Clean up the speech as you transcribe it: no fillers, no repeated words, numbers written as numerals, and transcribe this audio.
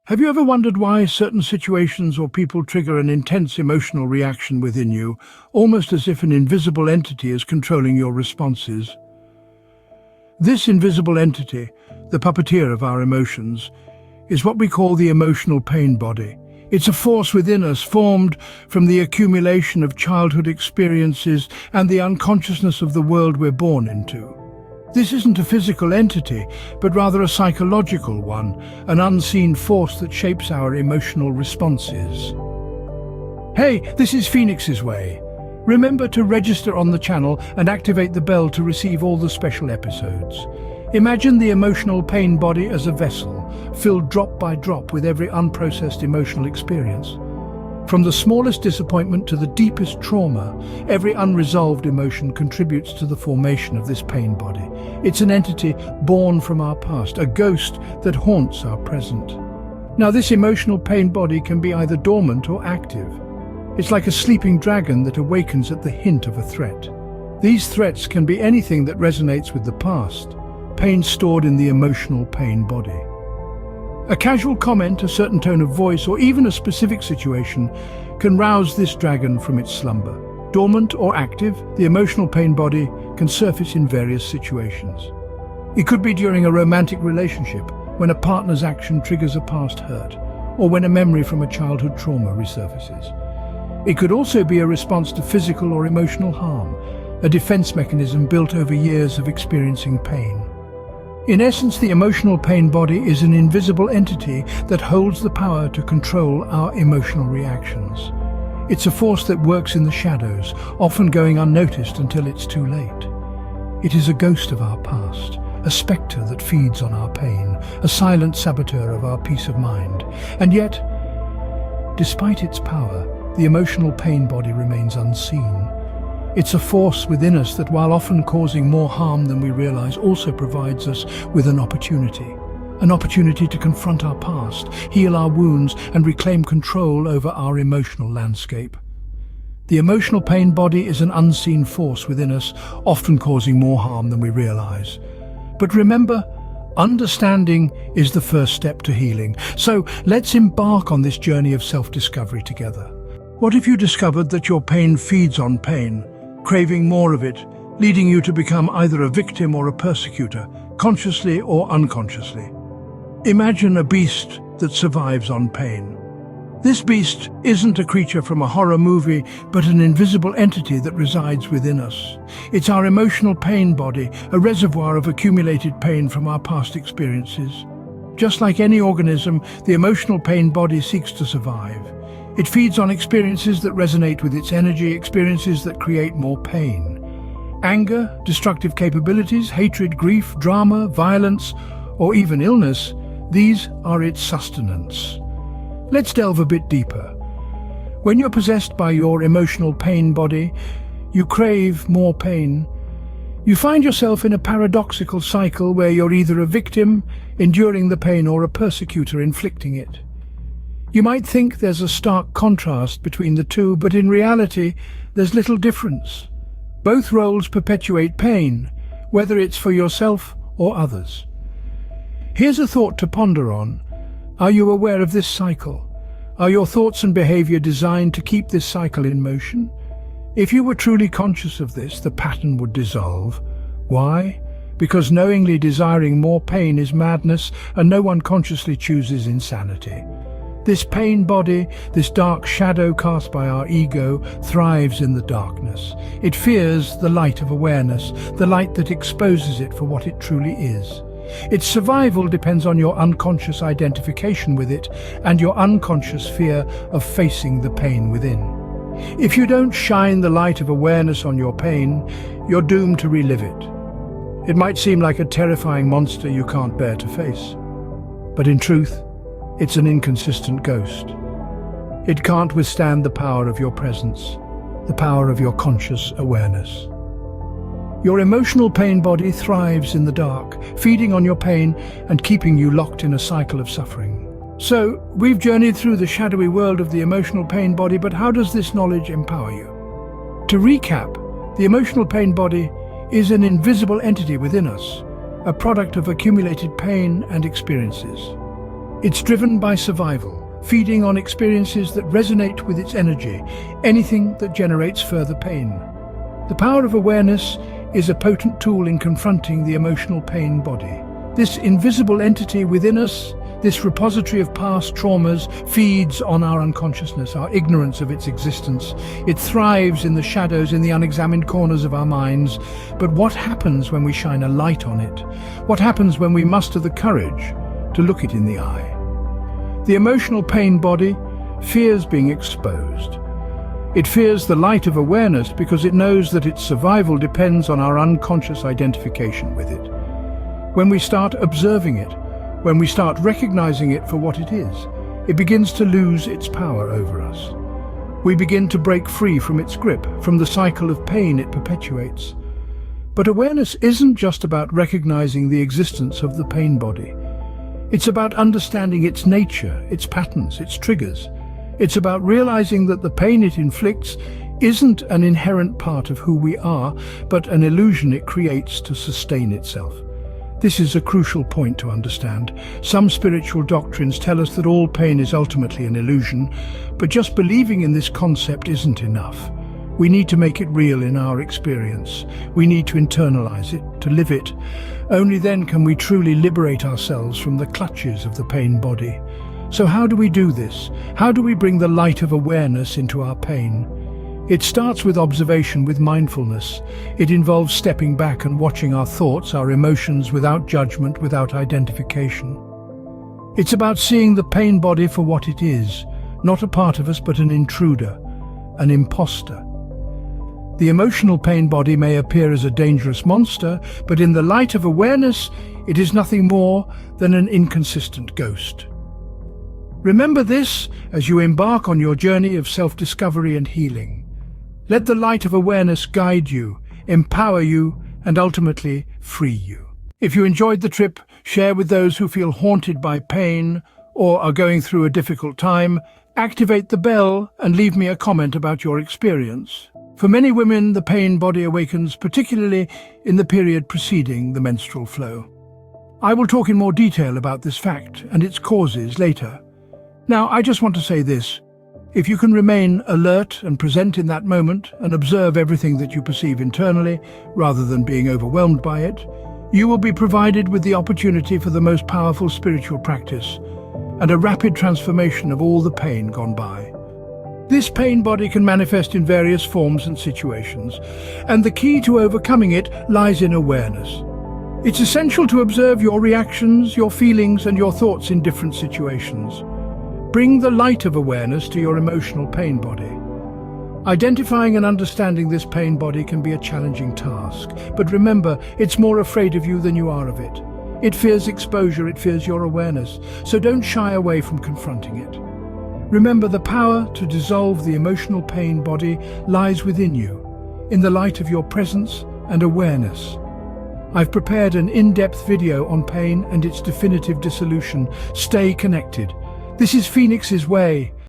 Have you ever wondered why certain situations or people trigger an intense emotional reaction within you, almost as if an invisible entity is controlling your responses? This invisible entity, the puppeteer of our emotions, is what we call the emotional pain body. It's a force within us formed from the accumulation of childhood experiences and the unconsciousness of the world we're born into. This isn't a physical entity, but rather a psychological one, an unseen force that shapes our emotional responses. Hey, this is Phoenix's Way. Remember to register on the channel and activate the bell to receive all the special episodes. Imagine the emotional pain body as a vessel, filled drop by drop with every unprocessed emotional experience. From the smallest disappointment to the deepest trauma, every unresolved emotion contributes to the formation of this pain body. It's an entity born from our past, a ghost that haunts our present. Now, this emotional pain body can be either dormant or active. It's like a sleeping dragon that awakens at the hint of a threat. These threats can be anything that resonates with the past, pain stored in the emotional pain body. A casual comment, a certain tone of voice, or even a specific situation can rouse this dragon from its slumber. Dormant or active, the emotional pain body can surface in various situations. It could be during a romantic relationship, when a partner's action triggers a past hurt, or when a memory from a childhood trauma resurfaces. It could also be a response to physical or emotional harm, a defense mechanism built over years of experiencing pain. In essence, the emotional pain body is an invisible entity that holds the power to control our emotional reactions. It's a force that works in the shadows, often going unnoticed until it's too late. It is a ghost of our past, a spectre that feeds on our pain, a silent saboteur of our peace of mind. And yet, despite its power, the emotional pain body remains unseen. It's a force within us that, while often causing more harm than we realize, also provides us with an opportunity to confront our past, heal our wounds, and reclaim control over our emotional landscape. The emotional pain body is an unseen force within us, often causing more harm than we realize. But remember, understanding is the first step to healing. So let's embark on this journey of self-discovery together. What if you discovered that your pain feeds on pain, craving more of it, leading you to become either a victim or a persecutor, consciously or unconsciously? Imagine a beast that survives on pain. This beast isn't a creature from a horror movie, but an invisible entity that resides within us. It's our emotional pain body, a reservoir of accumulated pain from our past experiences. Just like any organism, the emotional pain body seeks to survive. It feeds on experiences that resonate with its energy, experiences that create more pain. Anger, destructive capabilities, hatred, grief, drama, violence, or even illness, these are its sustenance. Let's delve a bit deeper. When you're possessed by your emotional pain body, you crave more pain. You find yourself in a paradoxical cycle where you're either a victim, enduring the pain, or a persecutor, inflicting it. You might think there's a stark contrast between the two, but in reality, there's little difference. Both roles perpetuate pain, whether it's for yourself or others. Here's a thought to ponder on. Are you aware of this cycle? Are your thoughts and behavior designed to keep this cycle in motion? If you were truly conscious of this, the pattern would dissolve. Why? Because knowingly desiring more pain is madness, and no one consciously chooses insanity. This pain body, this dark shadow cast by our ego, thrives in the darkness. It fears the light of awareness, the light that exposes it for what it truly is. Its survival depends on your unconscious identification with it and your unconscious fear of facing the pain within. If you don't shine the light of awareness on your pain, you're doomed to relive it. It might seem like a terrifying monster you can't bear to face, but in truth, it's an inconsistent ghost. It can't withstand the power of your presence, the power of your conscious awareness. Your emotional pain body thrives in the dark, feeding on your pain and keeping you locked in a cycle of suffering. So, we've journeyed through the shadowy world of the emotional pain body, but how does this knowledge empower you? To recap, the emotional pain body is an invisible entity within us, a product of accumulated pain and experiences. It's driven by survival, feeding on experiences that resonate with its energy, anything that generates further pain. The power of awareness is a potent tool in confronting the emotional pain body. This invisible entity within us, this repository of past traumas, feeds on our unconsciousness, our ignorance of its existence. It thrives in the shadows, in the unexamined corners of our minds. But what happens when we shine a light on it? What happens when we muster the courage to look it in the eye? The emotional pain body fears being exposed. It fears the light of awareness because it knows that its survival depends on our unconscious identification with it. When we start observing it, when we start recognizing it for what it is, it begins to lose its power over us. We begin to break free from its grip, from the cycle of pain it perpetuates. But awareness isn't just about recognizing the existence of the pain body. It's about understanding its nature, its patterns, its triggers. It's about realizing that the pain it inflicts isn't an inherent part of who we are, but an illusion it creates to sustain itself. This is a crucial point to understand. Some spiritual doctrines tell us that all pain is ultimately an illusion, but just believing in this concept isn't enough. We need to make it real in our experience. We need to internalize it, to live it. Only then can we truly liberate ourselves from the clutches of the pain body. So how do we do this? How do we bring the light of awareness into our pain? It starts with observation, with mindfulness. It involves stepping back and watching our thoughts, our emotions, without judgment, without identification. It's about seeing the pain body for what it is, not a part of us, but an intruder, an imposter. The emotional pain body may appear as a dangerous monster, but in the light of awareness, it is nothing more than an inconsistent ghost. Remember this as you embark on your journey of self-discovery and healing. Let the light of awareness guide you, empower you, and ultimately free you. If you enjoyed the trip, share with those who feel haunted by pain or are going through a difficult time. Activate the bell and leave me a comment about your experience. For many women, the pain body awakens, particularly in the period preceding the menstrual flow. I will talk in more detail about this fact and its causes later. Now, I just want to say this. If you can remain alert and present in that moment and observe everything that you perceive internally, rather than being overwhelmed by it, you will be provided with the opportunity for the most powerful spiritual practice and a rapid transformation of all the pain gone by. This pain body can manifest in various forms and situations, and the key to overcoming it lies in awareness. It's essential to observe your reactions, your feelings, and your thoughts in different situations. Bring the light of awareness to your emotional pain body. Identifying and understanding this pain body can be a challenging task, but remember, it's more afraid of you than you are of it. It fears exposure, it fears your awareness, so don't shy away from confronting it. Remember, the power to dissolve the emotional pain body lies within you, in the light of your presence and awareness. I've prepared an in-depth video on pain and its definitive dissolution. Stay connected. This is Phoenix's Way.